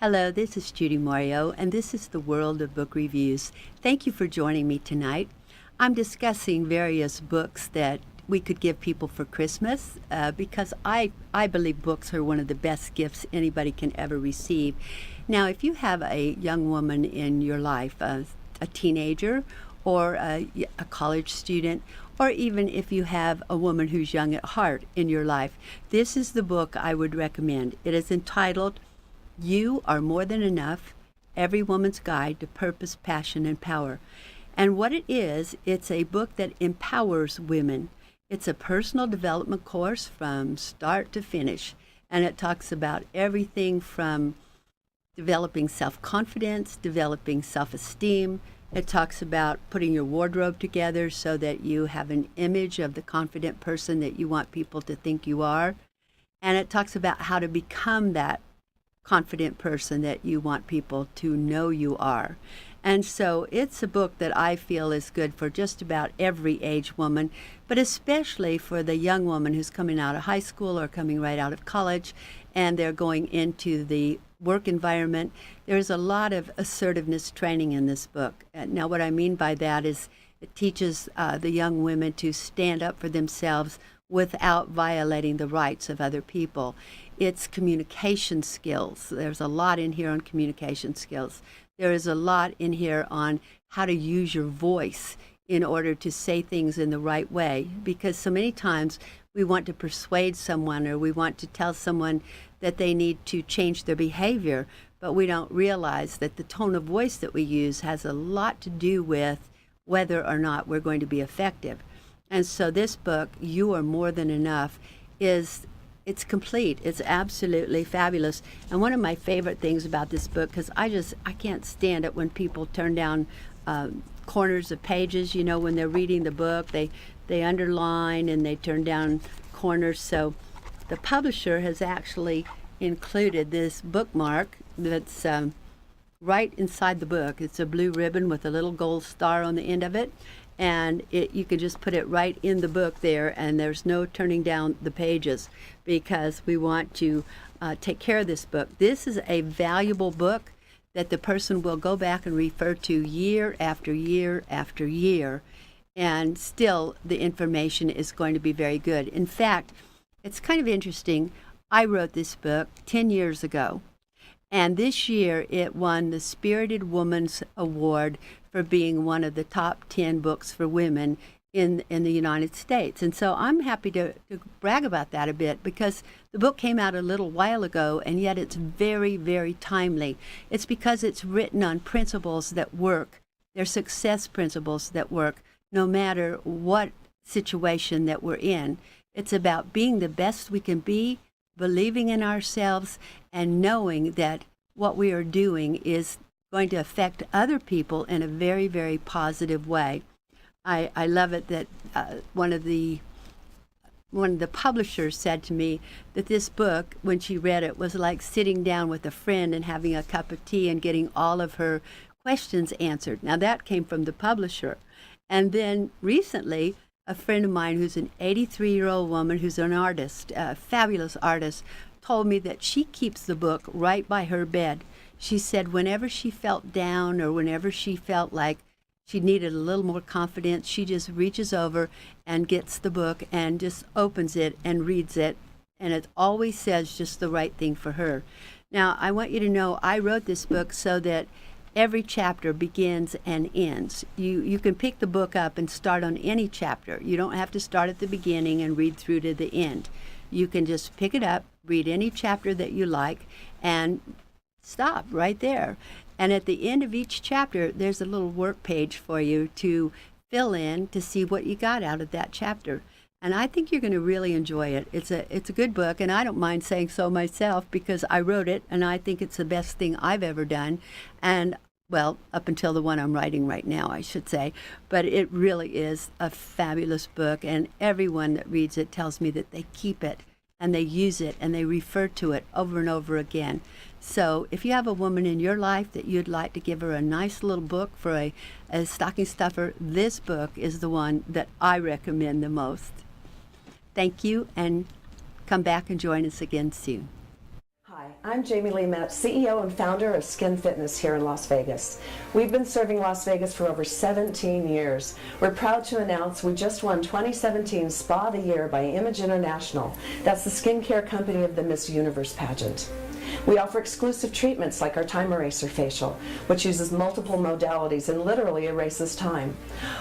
Hello, this is Judy Mario, and this is the World of Book Reviews. Thank you for joining me tonight. I'm discussing various books that we could give people for Christmas because I believe books are one of the best gifts anybody can ever receive. Now, if you have a young woman in your life, a teenager or a college student, or even if you have a woman who's young at heart in your life, this is the book I would recommend. It is entitled You Are More Than Enough, Every Woman's Guide to Purpose, Passion, and Power. And what it is, it's a book that empowers women. It's a personal development course from start to finish. And it talks about everything from developing self-confidence, developing self-esteem. It talks about putting your wardrobe together so that you have an image of the confident person that you want people to think you are. And it talks about how to become that confident person that you want people to know you are. And so it's a book that I feel is good for just about every age woman, but especially for the young woman who's coming out of high school or coming right out of college and they're going into the work environment. There's a lot of assertiveness training in this book. Now, what I mean by that is it teaches the young women to stand up for themselves without violating the rights of other people. It's communication skills. There's a lot in here on communication skills. There is a lot in here on how to use your voice in order to say things in the right way, because so many times we want to persuade someone or we want to tell someone that they need to change their behavior, but we don't realize that the tone of voice that we use has a lot to do with whether or not we're going to be effective. And so this book, You Are More Than Enough, it's complete. It's absolutely fabulous. And one of my favorite things about this book, because I can't stand it when people turn down corners of pages. You know, when they're reading the book, they underline and they turn down corners. So the publisher has actually included this bookmark that's right inside the book. It's a blue ribbon with a little gold star on the end of it. And you can just put it right in the book there, and there's no turning down the pages because we want to take care of this book. This is a valuable book that the person will go back and refer to year after year after year, and still the information is going to be very good. In fact, it's kind of interesting. I wrote this book 10 years ago, and this year it won the Spirited Woman's Award for being one of the top 10 books for women in the United States. And so I'm happy to brag about that a bit because the book came out a little while ago, and yet it's very, very timely. It's because it's written on principles that work. They're success principles that work no matter what situation that we're in. It's about being the best we can be, believing in ourselves, and knowing that what we are doing is going to affect other people in a very, very positive way. I love it that one of the publishers said to me that this book, when she read it, was like sitting down with a friend and having a cup of tea and getting all of her questions answered. Now that came from the publisher. And then recently, a friend of mine who's an 83-year-old woman who's an artist, a fabulous artist, told me that she keeps the book right by her bed. She said whenever she felt down or whenever she felt like she needed a little more confidence, she just reaches over and gets the book and just opens it and reads it. And it always says just the right thing for her. Now, I want you to know I wrote this book so that every chapter begins and ends. You can pick the book up and start on any chapter. You don't have to start at the beginning and read through to the end. You can just pick it up, read any chapter that you like, and stop right there. And at the end of each chapter, there's a little work page for you to fill in to see what you got out of that chapter. And I think you're going to really enjoy it. It's a good book, and I don't mind saying so myself because I wrote it, and I think it's the best thing I've ever done. And, well, up until the one I'm writing right now, I should say. But it really is a fabulous book, and everyone that reads it tells me that they keep it, and they use it, and they refer to it over and over again. So if you have a woman in your life that you'd like to give her a nice little book for a stocking stuffer, this book is the one that I recommend the most. Thank you, and come back and join us again soon. Hi, I'm Jamie Lee Metz, CEO and founder of Skin Fitness here in Las Vegas. We've been serving Las Vegas for over 17 years. We're proud to announce we just won 2017 Spa of the Year by Image International. That's the skincare company of the Miss Universe pageant. We offer exclusive treatments like our Time Eraser facial, which uses multiple modalities and literally erases time.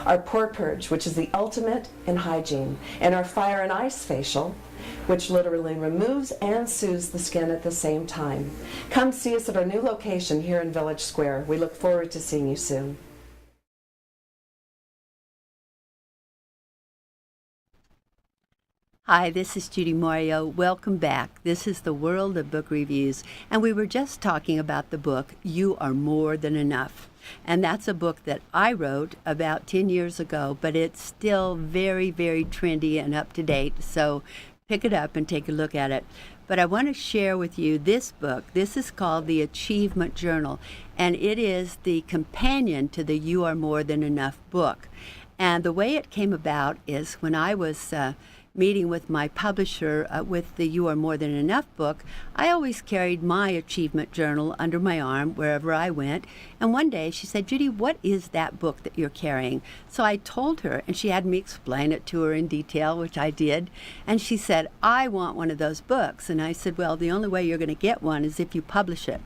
Our Pore Purge, which is the ultimate in hygiene, and our Fire and Ice facial, which literally removes and soothes the skin at the same time. Come see us at our new location here in Village Square. We look forward to seeing you soon. Hi, this is Judy Mario. Welcome back. This is the World of Book Reviews, and we were just talking about the book, You Are More Than Enough. And that's a book that I wrote about 10 years ago, but it's still very, very trendy and up to date. So pick it up and take a look at it. But I want to share with you this book. This is called The Achievement Journal, and it is the companion to the You Are More Than Enough book. And the way it came about is when I was meeting with my publisher with the You Are More Than Enough book, I always carried my achievement journal under my arm wherever I went. And one day she said, Judy, what is that book that you're carrying? So I told her, and she had me explain it to her in detail, which I did. And she said, I want one of those books. And I said, well, the only way you're going to get one is if you publish it.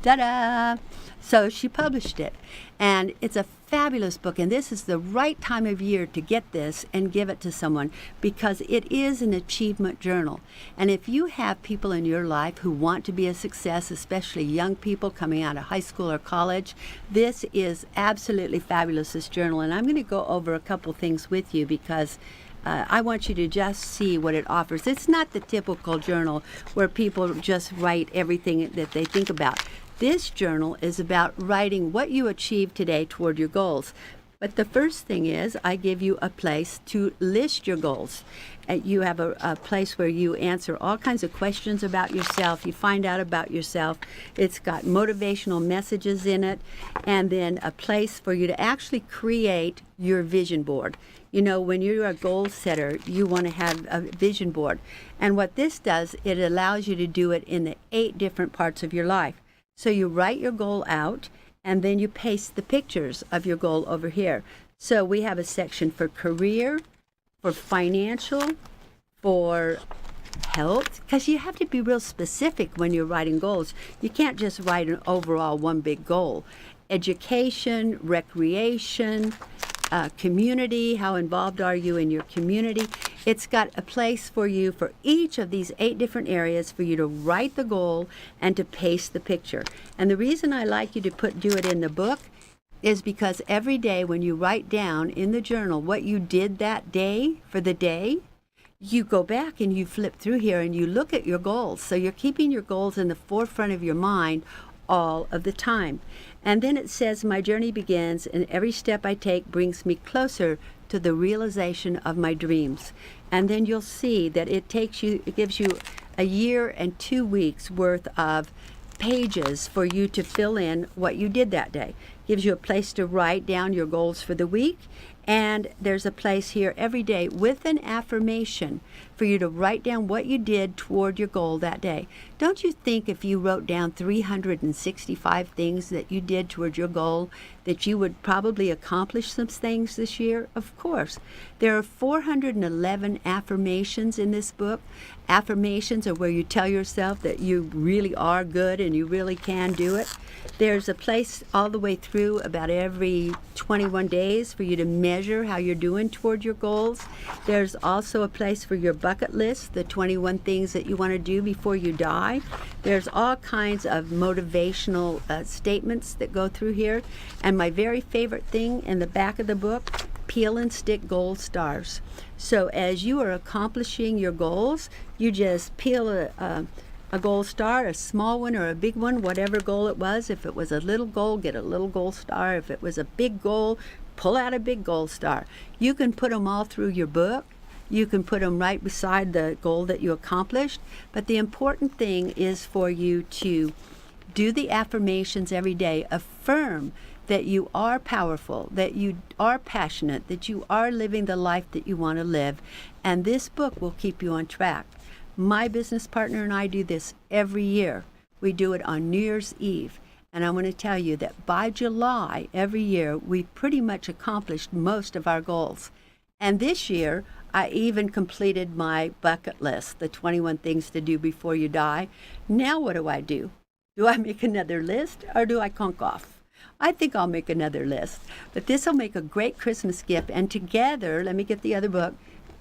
Ta-da! So she published it, and it's a fabulous book, and this is the right time of year to get this and give it to someone because it is an achievement journal. And if you have people in your life who want to be a success, especially young people coming out of high school or college, this is absolutely fabulous, this journal. And I'm going to go over a couple things with you because I want you to just see what it offers. It's not the typical journal where people just write everything that they think about. This journal is about writing what you achieved today toward your goals. But the first thing is I give you a place to list your goals. You have a place where you answer all kinds of questions about yourself. You find out about yourself. It's got motivational messages in it, and then a place for you to actually create your vision board. You know, when you're a goal setter, you want to have a vision board. And what this does, it allows you to do it in the 8 different parts of your life. So you write your goal out, and then you paste the pictures of your goal over here. So we have a section for career, for financial, for health, because you have to be real specific when you're writing goals. You can't just write an overall one big goal. Education, recreation, community, how involved are you in your community? It's got a place for you for each of these 8 different areas for you to write the goal and to paste the picture. And the reason I like you to do it in the book is because every day when you write down in the journal what you did that day for the day, you go back and you flip through here and you look at your goals. So you're keeping your goals in the forefront of your mind all of the time. And then it says, my journey begins, and every step I take brings me closer to the realization of my dreams. And then you'll see that it gives you a year and 2 weeks worth of pages for you to fill in what you did that day. Gives you a place to write down your goals for the week, and there's a place here every day with an affirmation for you to write down what you did toward your goal that day. Don't you think if you wrote down 365 things that you did toward your goal that you would probably accomplish some things this year? Of course. There are 411 affirmations in this book. Affirmations are where you tell yourself that you really are good and you really can do it. There's a place all the way through about every 21 days for you to measure how you're doing toward your goals. There's also a place for your bucket list, the 21 things that you want to do before you die. There's all kinds of motivational statements that go through here. And my very favorite thing in the back of the book, peel and stick gold stars. So as you are accomplishing your goals, you just peel a gold star, a small one or a big one, whatever goal it was. If it was a little goal, get a little gold star. If it was a big goal, pull out a big gold star. You can put them all through your book. You can put them right beside the goal that you accomplished. But the important thing is for you to do the affirmations every day. Affirm that you are powerful, that you are passionate, that you are living the life that you want to live. And this book will keep you on track. My business partner and I do this every year. We do it on New Year's Eve. And I want to tell you that by July every year, we've pretty much accomplished most of our goals. And this year, I even completed my bucket list, the 21 things to do before you die. Now what do? Do I make another list or do I conk off? I think I'll make another list. But this will make a great Christmas gift. And together, let me get the other book,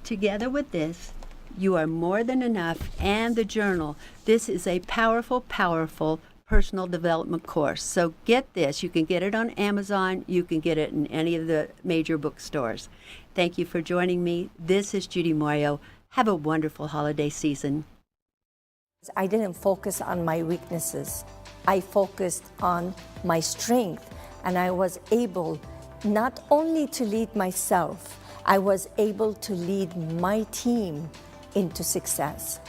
together with this, You Are More Than Enough and the journal. This is a powerful, powerful personal development course. So get this. You can get it on Amazon. You can get it in any of the major bookstores. Thank you for joining me. This is Judy Morio. Have a wonderful holiday season. I didn't focus on my weaknesses. I focused on my strength, and I was able not only to lead myself, I was able to lead my team into success.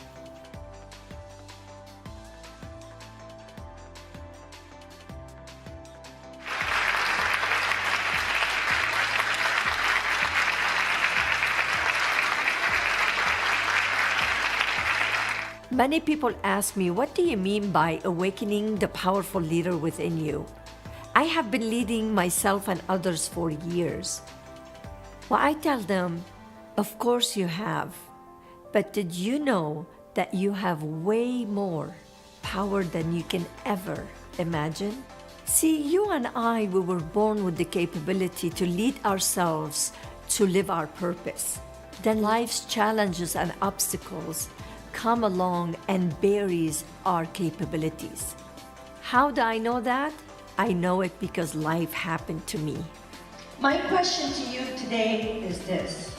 Many people ask me, what do you mean by awakening the powerful leader within you? I have been leading myself and others for years. Well, I tell them, of course you have, but did you know that you have way more power than you can ever imagine? See, you and I, we were born with the capability to lead ourselves to live our purpose. Then life's challenges and obstacles come along and buries our capabilities. How do I know that? I know it because life happened to me. My question to you today is this.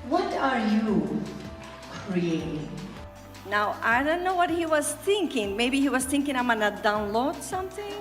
What are you creating? Now, I don't know what he was thinking. Maybe he was thinking I'm gonna download something.